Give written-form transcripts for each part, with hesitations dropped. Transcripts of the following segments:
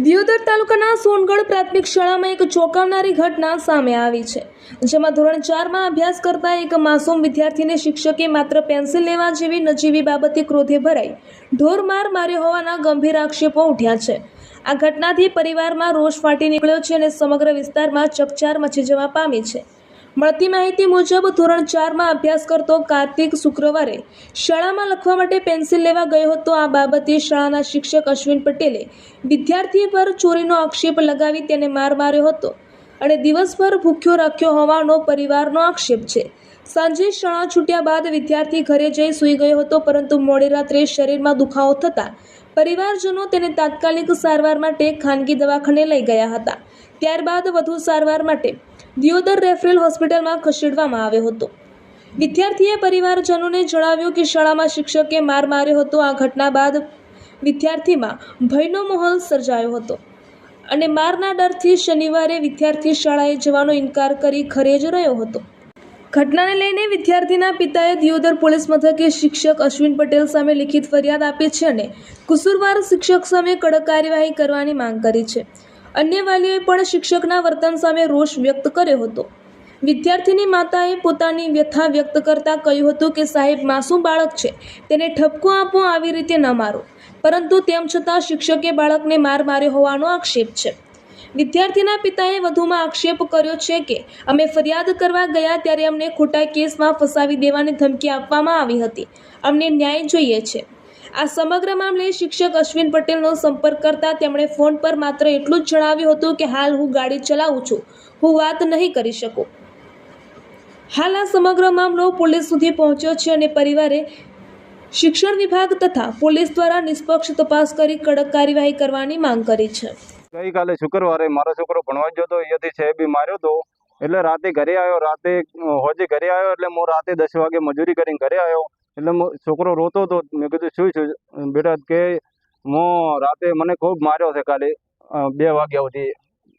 દિયોદર તાલુકાના સોનગઢ પ્રાથમિક શાળામાં એક ચોંકાવનારી ઘટના સામે આવી છે, જેમાં ધોરણ 4માં અભ્યાસ કરતા એક માસૂમ વિદ્યાર્થીને શિક્ષકે માત્ર પેન્સિલ લેવા જેવી નજીવી બાબતે ક્રોધે ભરાઈ ઢોરમાર માર્યો હોવાના ગંભીર આક્ષેપો ઉઠ્યા છે। આ ઘટનાથી પરિવારમાં રોષ ફાટી નીકળ્યો છે અને સમગ્ર વિસ્તારમાં ચકચાર મચી જવા પામી છે। મળતી માહિતી મુજબ ધોરણ 4માં અભ્યાસ કરતો કાર્તિક શુક્રવારે શાળામાં લખવા માટે પેન્સિલ લેવા ગયો હતો। આ બાબતે શાળાના શિક્ષક અશ્વિન પટેલે વિદ્યાર્થી પર ચોરીનો આક્ષેપ લગાવી તેને માર માર્યો હતો અને દિવસભર ભૂખ્યો રાખ્યો હોવાનો પરિવારનો આક્ષેપ છે। સાંજે શાળા છૂટ્યા બાદ વિદ્યાર્થી ઘરે જઈ સૂઈ ગયો હતો, પરંતુ મોડી રાત્રે શરીરમાં દુખાવો થતાં પરિવારજનો તેને તાત્કાલિક સારવાર માટે ખાનગી દવાખાને લઈ ગયા હતા। ત્યારબાદ વધુ સારવાર માટે દિયોદર રેફરલ હોસ્પિટલમાં ખસેડવામાં આવ્યો હતો। વિદ્યાર્થીએ પરિવારજનોને જણાવ્યું કે શાળામાં શિક્ષકે માર માર્યો હતો। આ ઘટના બાદ વિદ્યાર્થીમાં ભયનો માહોલ સર્જાયો હતો અને મારના ડરથી શનિવારે વિદ્યાર્થી શાળાએ જવાનો ઇનકાર કરી ઘરે જ રહ્યો હતો। ઘટનાને લઈને વિદ્યાર્થીના પિતાએ દિયોદર પોલીસ મથકે શિક્ષક અશ્વિન પટેલ સામે લિખિત ફરિયાદ આપી છે અને કસૂરવાર શિક્ષક સામે કડક કાર્યવાહી કરવાની માંગ કરી છે। અન્ય વાલીઓએ પણ શિક્ષકના વર્તન સામે રોષ વ્યક્ત કર્યો હતો। વિદ્યાર્થીની માતાએ પોતાની વ્યથા વ્યક્ત કરતા કહ્યું હતું કે સાહેબ, માસૂમ બાળક છે, તેને ઠપકો આપો, આવી રીતે ન મારો, પરંતુ તેમ છતાં શિક્ષકે બાળકને માર માર્યો હોવાનો આક્ષેપ છે। વિદ્યાર્થીના પિતાએ વધુમાં આક્ષેપ કર્યો છે કે અમે ફરિયાદ કરવા ગયા ત્યારે અમને ખોટા કેસમાં ફસાવી દેવાની ધમકી આપવામાં આવી હતી। અમને ન્યાય જોઈએ છે। આ સમગ્ર મામલે શિક્ષક અશ્વિન પટેલનો સંપર્ક કરતા તેમણે ફોન પર માત્ર એટલું જ જણાવ્યું હતું કે હાલ હું ગાડી ચલાવું છું, હું વાત નહીં કરી શકું। હાલ આ સમગ્ર મામલો પોલીસ સુધી પહોંચ્યો છે અને પરિવારે શિક્ષણ વિભાગ તથા પોલીસ દ્વારા નિષ્પક્ષ તપાસ કરી કડક કાર્યવાહી કરવાની માંગ કરી છે। ગઈકાલે શુક્રવારે મારો છોકરો ભણવા ગયો હતો, અહીંયાથી સાહેબી માર્યો હતો, એટલે રાતે ઘરે આવ્યો, હોજે ઘરે આવ્યો એટલે હું રાતે 10 વાગે મજૂરી કરીને ઘરે આવ્યો એટલે છોકરો રોતો હતો। મેં કીધું શું બેટા, કે હું રાતે મને ખૂબ માર્યો છે, કાલે 2 વાગ્યા સુધી,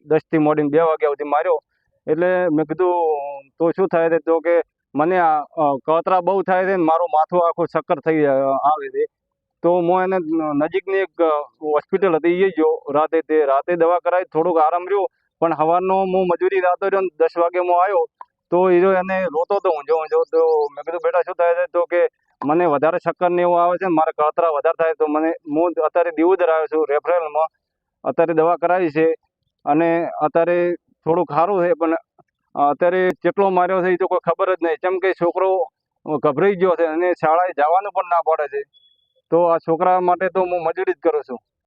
10થી મોડીને 2 વાગ્યા સુધી માર્યો। એટલે મેં કીધું તો શું થાય છે, તો કે મને કતરા બહુ થાય છે, મારું માથું આખું ચક્કર થઈ આવે છે। તો હું એને નજીકની એક હોસ્પિટલ હતી એ ગયો રાતે દવા કરાવી, થોડુંક આરામ રહ્યો, પણ સવારનો હું મજૂરી રાતો રહ્યો, 10 વાગે હું આવ્યો તો એને રોતો હતો ઊંઝો। તો મેં કીધું બેટા શું થાય છે, તો કે મને વધારે ચક્કર ને એવું આવે છે, મારે કતરા વધારે થાય। તો હું અત્યારે દિયોદર આવ્યો છું રેફરલમાં, અત્યારે દવા કરાવી છે અને અત્યારે થોડુંક સારું છે, પણ અત્યારે કેટલો માર્યો છે એ તો કોઈ ખબર જ નહીં, કેમ કે છોકરો ગભરાઈ ગયો છે અને શાળાએ જવાનું પણ ના પડે છે। તો આ છોકરા માટે તો હું મજૂરી જ કરું છું।